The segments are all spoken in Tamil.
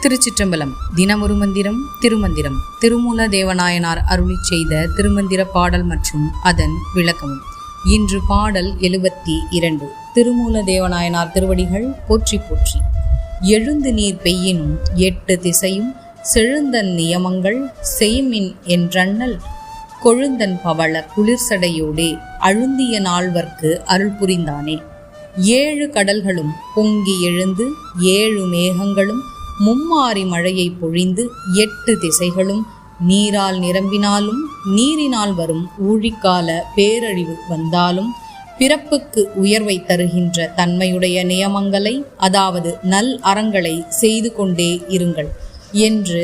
திருச்சிற்றம்பலம். தினமொரு மந்திரம் திருமந்திரம். திருமூல தேவநாயனார் அருளிச் செய்த திருமந்திர பாடல் மற்றும் அதன் விளக்கமும். இன்று பாடல் 72. திருமூல தேவநாயனார் திருவடிகள் போற்றி போற்றி. எழுந்து நீர் பெய்யினும் 8 திசையும் செழுந்தன் நியமங்கள் செய்மின் என்றண்ணல் கொழுந்தன் பவள குளிர்சடையோடே அழுந்திய நால்வர்க்கு அருள் புரிந்தானே. 7 கடல்களும் பொங்கி எழுந்து 7 மேகங்களும் மும்மாறி மழையை பொழிந்து 8 திசைகளும் நீரால் நிரம்பினாலும் நீரினால் வரும் ஊழிக்கால பேரழிவு வந்தாலும் பிறப்புக்கு உயர்வை தருகின்ற தன்மையுடைய நியமங்களை, அதாவது நல் அறங்களை செய்து கொண்டே இருங்கள் என்று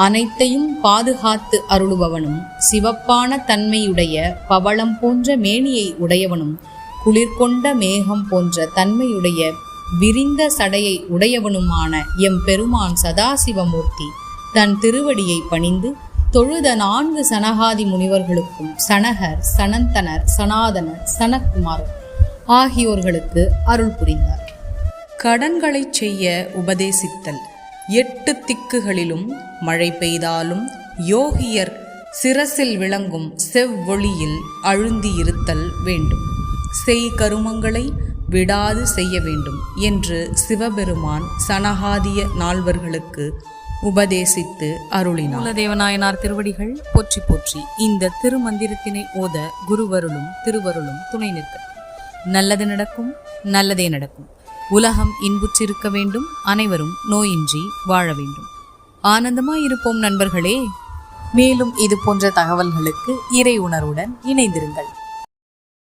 அனைத்தையும் பாதுகாத்து அருளுபவனும், சிவப்பான தன்மையுடைய பவளம் போன்ற மேனியை உடையவனும், குளிர்கொண்ட மேகம் போன்ற தன்மையுடைய விரிந்த சடையை உடையவனுமான எம் பெருமான் சதாசிவமூர்த்தி தன் திருவடியை பணிந்து தொழுத 4 சனகாதி முனிவர்களுக்கும் சனகர், சனந்தனர், சனாதனர், சனக்குமார் ஆகியோர்களுக்கு அருள் புரிந்தார். கடன்களை செய்ய உபதேசித்தல். 8 திக்குகளிலும் மழை பெய்தாலும் யோகியர் சிரசில் விளங்கும் செவ்வொளியில் அழுந்தியிருத்தல் வேண்டும். செய் கருமங்களை விடாது செய்ய வேண்டும் என்று சிவபெருமான் சனகாதிய நால்வர்களுக்கு உபதேசித்து அருளினார். மூலதேவநாயனார் திருவடிகள் போற்றி போற்றி. இந்த திருமந்திரத்தினை ஓத குருவருளும் திருவருளும் துணை நிற்க. நல்லது நடக்கும், நல்லதே நடக்கும். உலகம் இன்புற்றிருக்க வேண்டும், அனைவரும் நோயின்றி வாழ வேண்டும். ஆனந்தமாயிருப்போம் நண்பர்களே. மேலும் இது போன்ற தகவல்களுக்கு இறை உணர்வுடன் இணைந்திருங்கள்.